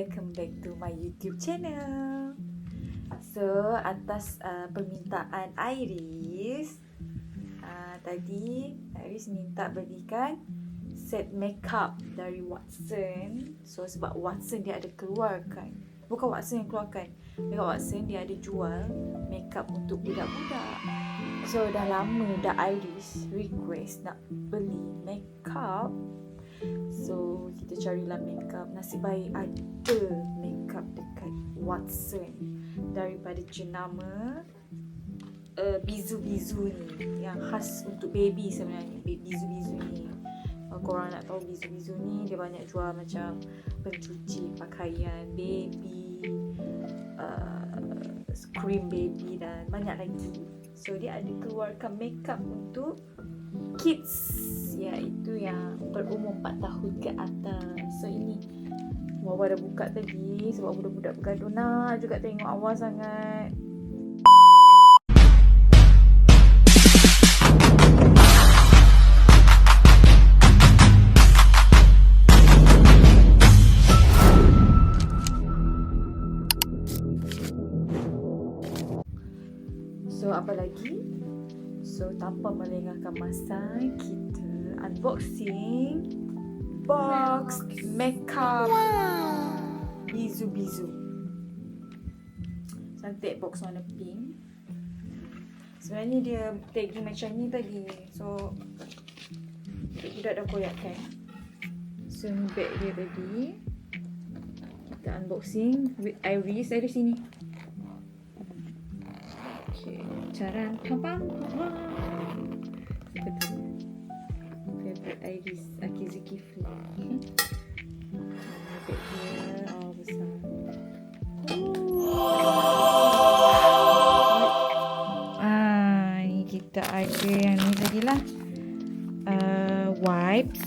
welcome back to my YouTube channel. So, atas permintaan Iris, tadi Iris minta belikan set makeup dari Watson. So, sebab Watson dia ada keluarkan, bukan Watson yang keluarkan, dekat Watson dia ada jual makeup untuk budak-budak. So, dah lama dah Iris request nak beli makeup. So, kita carilah makeup. Nasib baik ada makeup dekat Watson daripada jenama Bizu-Bizu ni, yang khas untuk baby sebenarnya. Bizu-Bizu ni, korang nak tahu Bizu-Bizu ni, dia banyak jual macam pencuci pakaian baby, cream baby dan banyak lagi. So, dia ada keluarkan makeup untuk kids, iaitu yang berumur 4 tahun ke atas. So, ini Wawa dah buka tadi sebab budak-budak bergaduh nak juga tengok awal sangat. So, apa lagi? So, tanpa melengahkan masa, kita unboxing box makeup Bizu-Bizu. Cantik box warna pink. Sebenarnya dia tagging macam ni tadi. So, budak dah koyakkan. So, ni bag dia tadi. Kita unboxing with Iris. Iris sini. Okay, caran tabang. Betul. Favorite Iris Akizuki Free. Bag dia besar. Ni kita ada yang ni tadi lah. Wipes.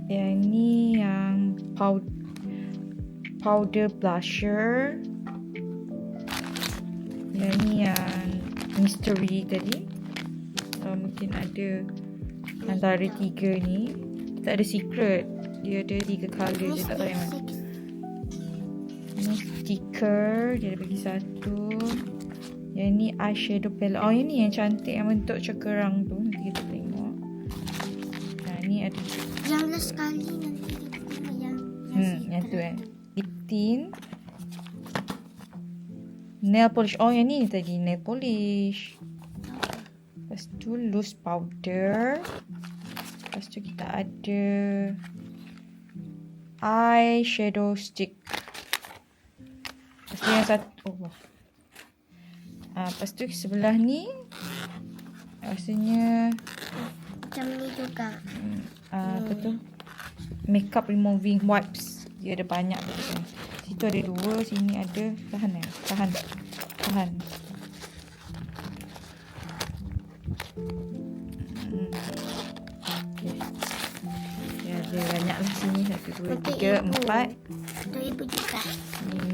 Yang ni yang powder blusher. Yang ni yang mystery tadi. Mungkin ada antara 3 ni. Tak ada secret. Dia ada 3 colour je, tak tahu yang mana. Ni stiker, dia ada bagi 1. Yang ni eyeshadow palette. Oh, yang ni yang cantik, yang bentuk cekerang tu. Nanti kita tengok. Ni ada yang last sekali nanti kita tengok yang tu Itin. Nail polish. Oh, yang ni tadi nail polish. Lepas tu loose powder. Lepas tu kita ada eyeshadow stick. Lepas tu yang satu. Lepas tu sebelah ni rasanya macam ni juga. Apa tu? Makeup removing wipes. Dia ada banyak tu. Situ ada 2, sini ada. Tahan. Okay. Ya, ada banyak lah sini. 1, 2, 3, 4. Untuk ibu juga.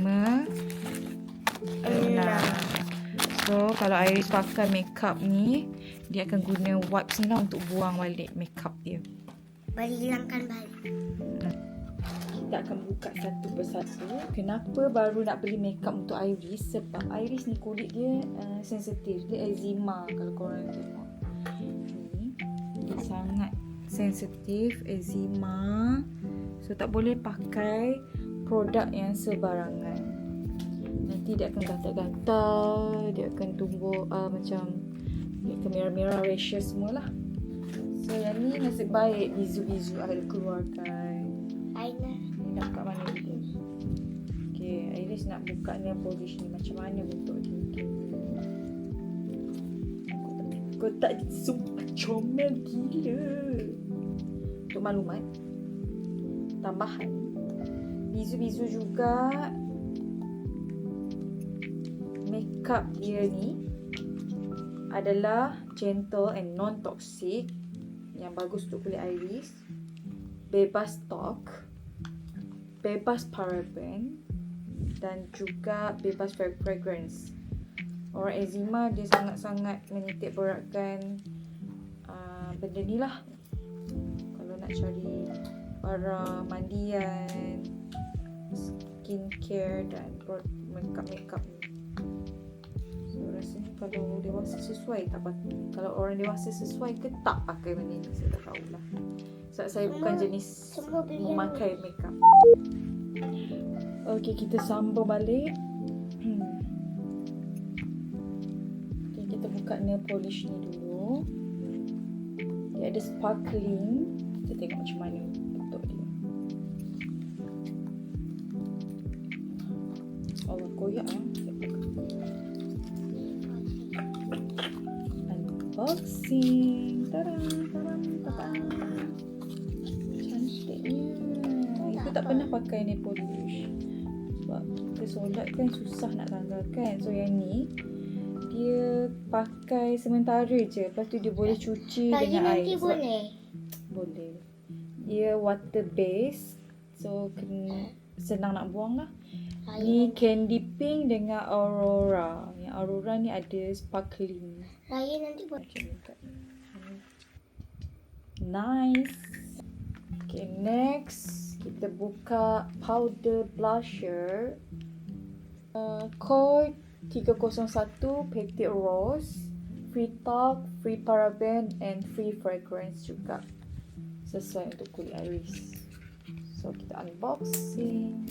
5, 6. So, kalau Iris pakai makeup ni, dia akan guna wipes ni lah untuk buang balik makeup dia. Hilangkan balik. Kita akan buka satu persatu. Kenapa baru nak beli makeup untuk Iris? Sebab Iris ni kulit dia sensitif. Dia eczema kalau korang tengok. Ni dia sangat sensitif, eczema. So tak boleh pakai produk yang sebarangan. Nanti dia akan gatal-gatal, dia akan tumbuh macam dia akan merah-merah, rashes semualah. So yang ni nasib baik Bizu-Bizu ada keluarkan. Aina nak buka mana dulu? Okay, Iris nak buka nail polish ni. Macam mana bentuk dia? Okay. Kotak dia sumpah comel gila. Untuk maklumat tambahan, Bizu-Bizu juga makeup dia ni adalah gentle and non-toxic, yang bagus untuk kulit Iris. Bebas talc, bebas paraben dan juga bebas fragrance. Orang eczema dia sangat-sangat menitik beratkan benda ni lah. Kalau nak cari barang mandian, skincare dan makeup ni. So rasanya kalau dewasa sesuai tak pakai. Kalau orang dewasa sesuai ke tak pakai benda ni, saya tak tahulah. Sebab saya bukan jenis semua beli memakai makeup. Okey, kita sambung balik. Okay, kita buka nail polish ni dulu. Dia ada sparkling. Kita tengok macam mana bentuk dia. Allah, koyak lah. Unboxing. Tadam. Cantiknya. Aku tak pernah pakai nail polish. Sebab kita solat kan susah nak tanggalkan. So yang ni dia pakai sementara je. Lepas tu dia boleh cuci Lagi dengan nanti air. Sebab boleh. Dia water based. So senang nak buang lah. Lagi Ni candy pink dengan Aurora. Yang Aurora ni ada sparkling. nanti boleh. Macam ni kat. Nice. Okay, next kita buka powder blusher. Code 301 Petit Rose. Free talk, free paraben and free fragrance juga. Sesuai untuk kulit iris. So kita unboxing.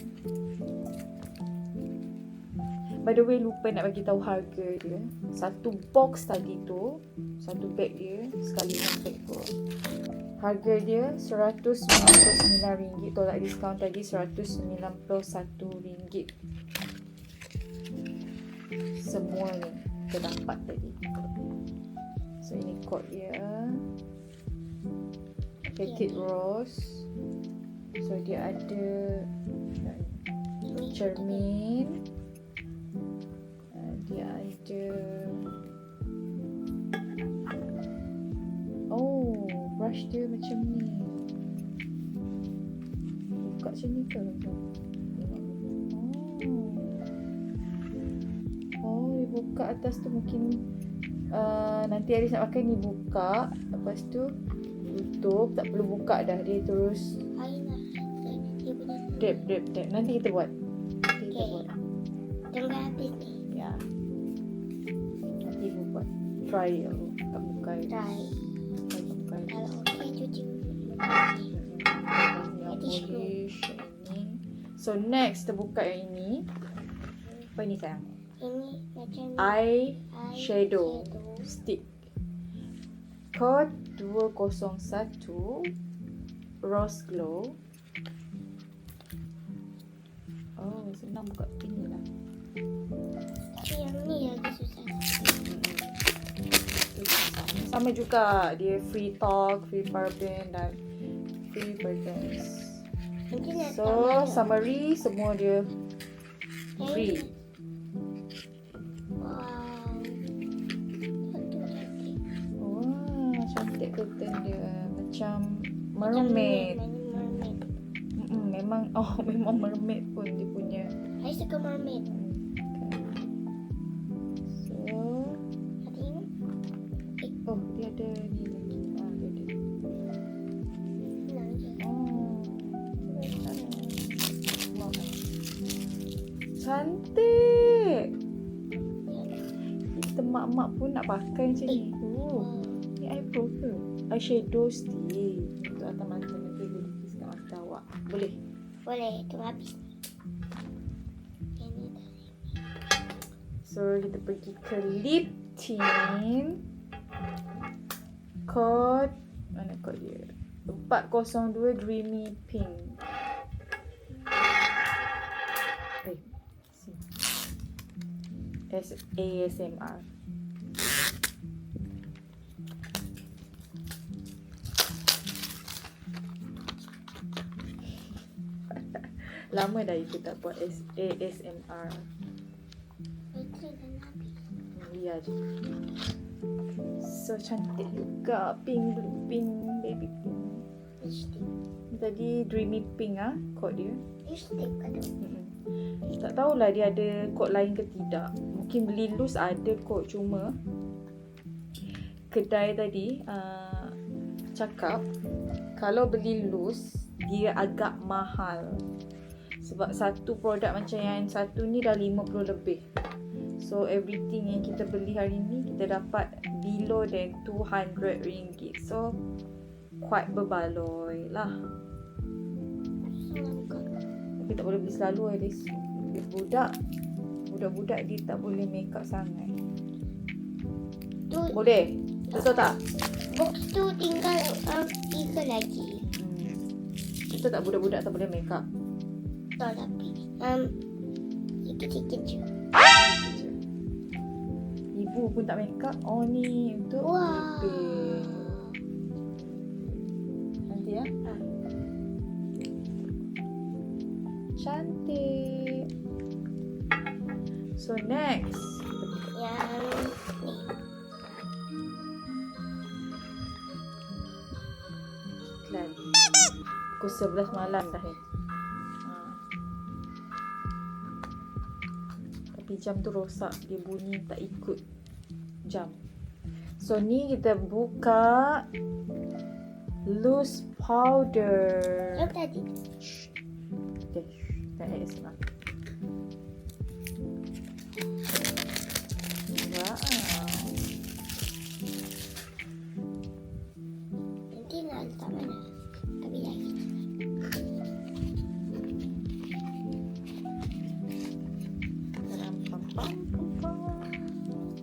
By the way, lupa nak bagi tahu harga dia. Satu box tadi tu, satu bag dia, sekali dengan bag tu. Harga dia RM199. Tolak diskaun tadi RM191. Semua ni kita dapat tadi. So ini kod dia. Petit Rose. So dia ada cermin. Dia ada brush dia macam ni. Buka macam ni ke? Dia buka atas tu mungkin nanti Aris nak pakai ni buka. Lepas tu tutup. Tak perlu buka dah. Dia terus drip. Nanti kita buat. Tunggu habis ni. Ya. Nanti buat trial. Tak buka. Try. Kalau okey cuci. Polish ini. So next kita buka yang ini. Apa ni sayang? Ini macam Eye shadow stick. Code 201 Rose Glow. Senang buka pin ni lah. Tapi yang ni lagi susah. Sama juga. Dia free talk, free paraben dan free fragrance. So summary semua dia free. Wah, cantik curtain dia. Macam mermaid. Memang mermaid pun dia punya. Saya suka mermaid. So, dia ada ni lagi. Dia ada. Cantik. Kita mak-mak pun nak pakai macam ni. Ni eyebrow ke? Eyeshadow stick. Untuk atas mata nanti boleh kisah kat mata awak. Boleh? Boleh, tunggu habis. So kita pergi ke lip tint. Kod mana kod dia? 402 Dreamy Pink. ASMR. Lama dah kita tak buat ASMR. Ya. So cantik juga. Pink, baby pink. Tadi Dreamy Pink kod dia. Tak tahulah dia ada kod lain ke tidak. Mungkin beli loose ada kod, cuma kedai tadi cakap kalau beli loose dia agak mahal. Sebab satu produk macam yang satu ni dah 50 lebih. So everything yang kita beli hari ni kita dapat below than 200 ringgit. So quite berbaloi lah. Tapi tak boleh beli selalu Iris. Budak-budak dia tak boleh make up sangat. Boleh? Betul tak? Box tu tinggal 3 lagi. Betul tak budak-budak tak boleh make up? Tak, tapi sikit-sikit je. Ibu pun tak make up. Oh ni untuk Wah. baby. Nanti ya. Cantik. So next. Yang ni. Iklan. Pukul 11 malam dah ni. Tapi jam tu rosak. Dia bunyi tak ikut jam. So ni kita buka loose powder. Yang tadi. Okay, kita add sekarang. Wow. Nanti nak letak mana? Habis lagi.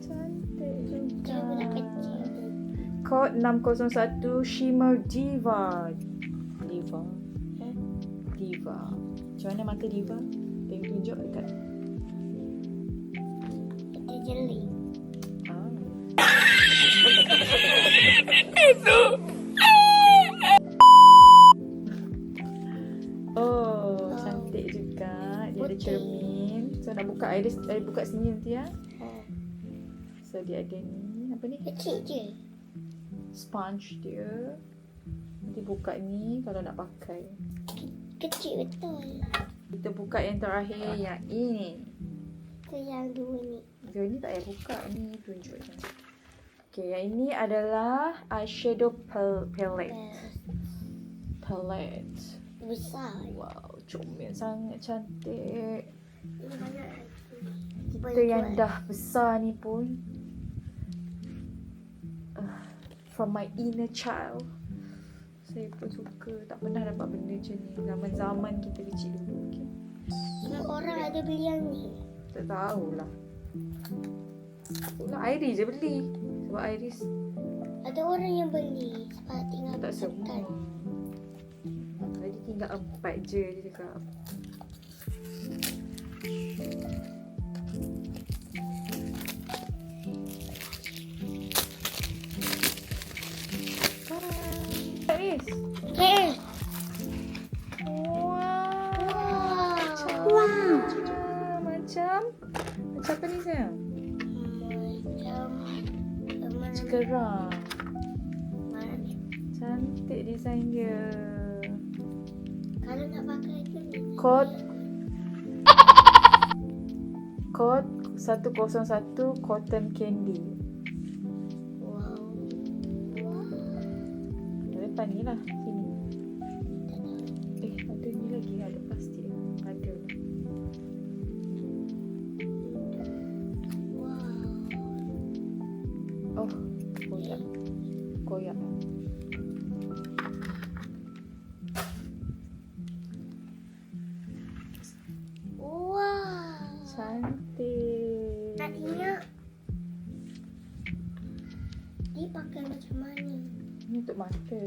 Cantik juga. Dia budak kecil. Kod 601 Shimmer Diva. Diva. Macam mana mata Diva? Tengok tunjuk dekat. Kita jeli. Oh, cantik juga. Dia ada cermin. So nak buka Iris, buka sini nanti ya. So dia ada ni, apa ni? Kecil je. Sponge dia. Nanti buka ni kalau nak pakai. Kecil betul. Kita buka yang terakhir yang ini. Tu yang dua ni. Dia ni tak payah buka ni, tunjuk je. Okay, yang ini adalah eyeshadow palette. Palette. Besar. Wow, comel sangat cantik. Ini banyak lagi. Kita yang dah besar ni pun from my inner child. Saya pun suka. Tak pernah dapat benda macam ni zaman-zaman kita kecil dulu. Okay. Sebab orang ada beli yang ni. Tak tahulah. Itulah Iris je beli. Sebab Iris Ada orang yang beli sebab tinggal tak semua. tekan. Tadi tinggal 4 je dia cakap. Iris. Okay. Wow. Macam apa ni sayang? Macam Kerang. mana ni? Cantik design dia. Kalau nak pakai tu ni. Kod 101 cotton candy. Wow. Depan ni lah. Sini. Ada ni lagi. Ada plastik. Ada. Wow. Oh. Koyak. Wow. Cantik. Nak ingat. Dia pakai macam mana? Ni untuk mata.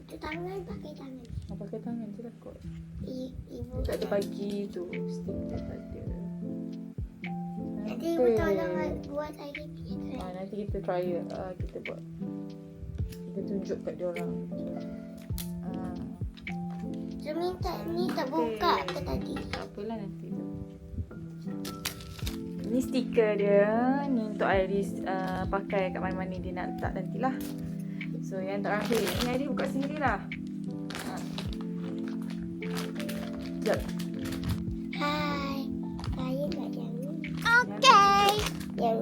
Itu tangan pakai tangan. Nak pakai tangan je lah kot. Ibu Tak ada bagi tu. Stick dia tak ada. nanti ibu tolong buat lagi punya try. Nanti kita trial. Kita buat. Kita tunjuk kat diorang. So minta ni tak buka ke tadi? Tak apalah nanti tu. Ni stiker dia. Ni untuk Iris pakai kat mana-mana dia nak letak nantilah. So yang terakhir. Ni Iris buka sendirilah. Sekejap. Hai. Saya nak yang ni. Okay. Yang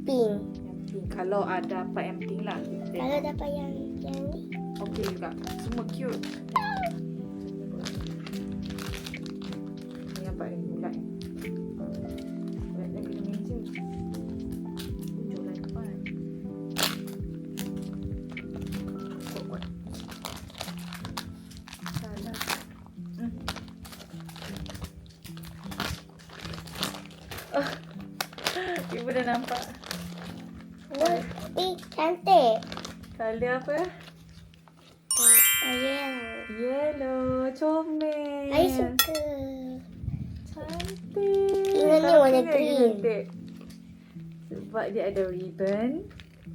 pink. Yang pink. Kalau ada dapat yang pink lah. Kalau dapat yang ni. Okay juga. Semua cute. kuat ni, bulat ni. Bulat dah kena meja. Tunjuklah depan. Kuat. Salah. Ibu dah nampak. Buat cantik. Colour apa? Yellow. Yellow. Comel. I suka. Cantik. Ini Kenapa warna dia green. cantik? Sebab dia ada ribbon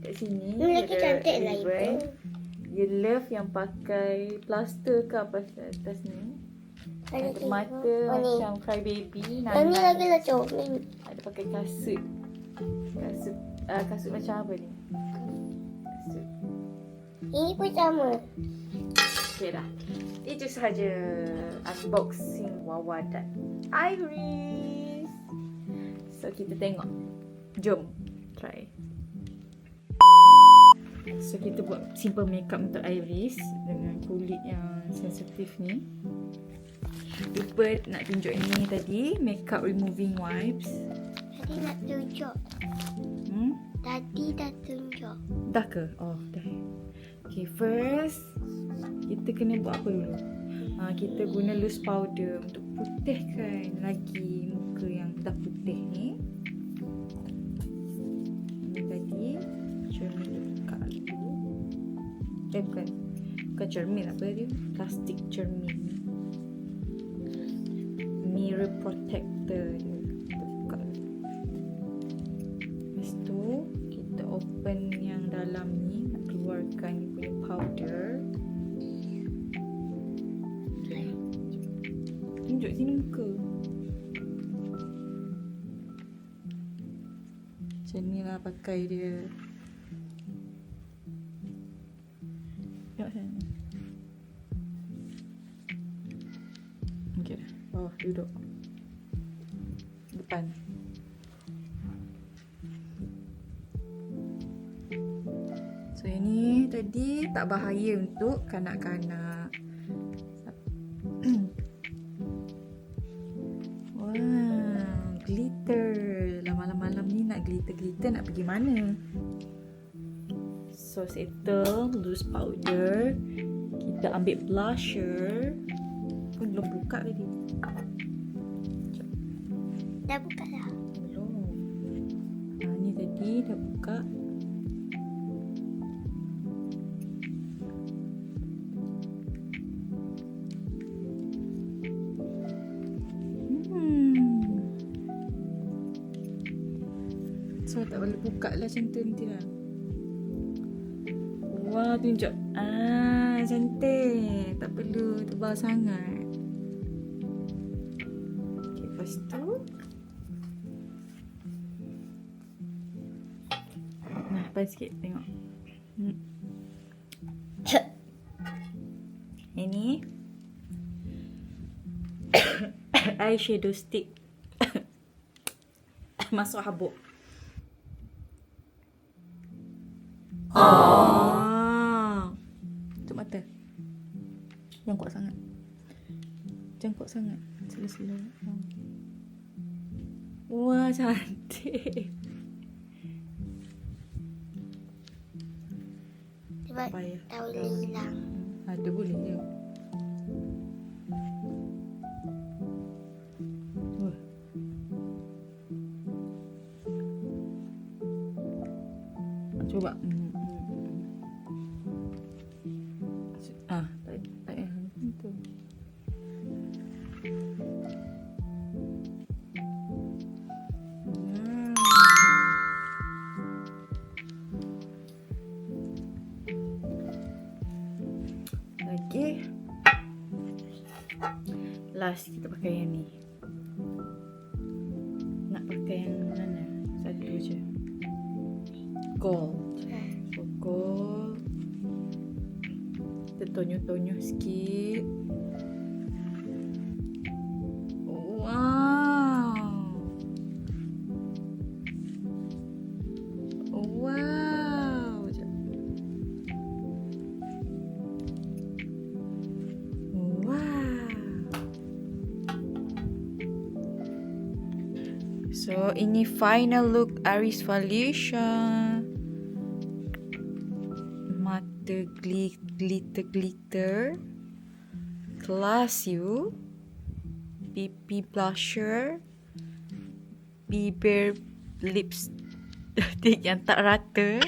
kat sini. Ini lagi Ada cantik lah ibu. ribbon. You love yang pakai plaster ke apa atas ni? Ada mata macam cry baby. Yang ni lagi lah comel. Ada pakai kasut. Kasut macam apa ni? Kasut. Ini pun sama. Okay dah. Itu sahaja unboxing Wawa dan Iris. So kita tengok. Jom try. So kita buat simple makeup untuk Iris dengan kulit yang sensitif ni. Lupa nak tunjuk ni tadi, makeup removing wipes. Tadi nak tunjuk. Tadi dah tunjuk. Dah ke? Oh, dah. Okay, first kita kena buat apa dulu? Kita guna loose powder untuk putihkan lagi muka yang dah putih ni. Ini tadi cermin dia buka dulu. Bukan cermin, apa dia? Plastik cermin. Mirror protector dia. Kita buka. Lepas tu kita open yang dalam ni, nak keluarkan ni punya powder. Tunjuk sini muka. Macam ni lah pakai dia. Tengok sana. Okay dah. Bawah duduk. Depan. So ini tadi tak bahaya untuk kanak-kanak. Wow, glitter. Malam-malam ni nak glitter-glitter nak pergi mana? So settle loose powder. Kita ambil blusher. Pun belum buka tadi. Dah buka dah. Belum. Ni tadi dah buka. So tak boleh buka lah macam tu nanti lah. Wah, tunjuk. Cantik. Tak perlu tebal sangat. Okay, lepas tu nah, depan sikit tengok. Ini eyeshadow stick. Masuk habuk. Tutup mata. Jangan kuat sangat. Jangan kuat sangat. Slow-slow. Wah, cantik. Sebab Payah. tak boleh hilang. Ada boleh je. Cuba. Tak yang tu. Lagi. Last kita pakai yang ni. Nak pakai yang mana? Satu je. Gold. So gold. Kita tonyo-tonyo sikit. Wow. Wow. Wow. So, ini final look Iris Felicia. Mata glitter. Class You. Pipi blusher. Bibir lipstick yang tak rata.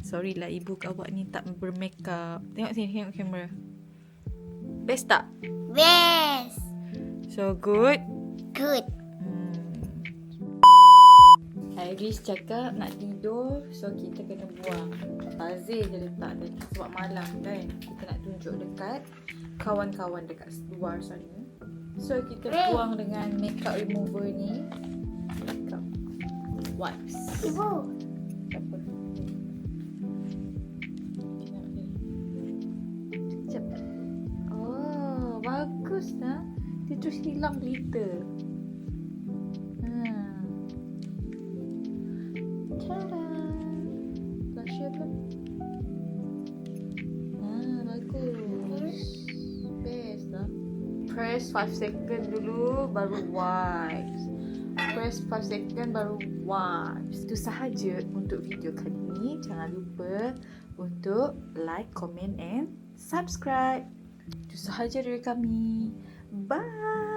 Sorry lah ibu awak ni tak bermakeup. Tengok sini, tengok kamera. Best tak? Best. So good. Good. Iris cakap nak tidur, so kita kena buang. Buzzer je letak tadi sebab malam kan. Kita nak tunjuk dekat kawan-kawan dekat luar sana. So kita buang dengan makeup remover ni. Makeup wipes. Ibu. Apa? Tengok ni. Sekejap. Oh, bagus lah. Dia terus hilang glitter. Tada! Blusher pun. Bagus. Best lah. Press 5 second dulu baru wipes. Press 5 second baru wipes. Itu sahaja untuk video kali ini. Jangan lupa untuk like, comment and subscribe. Itu sahaja dari kami. Bye!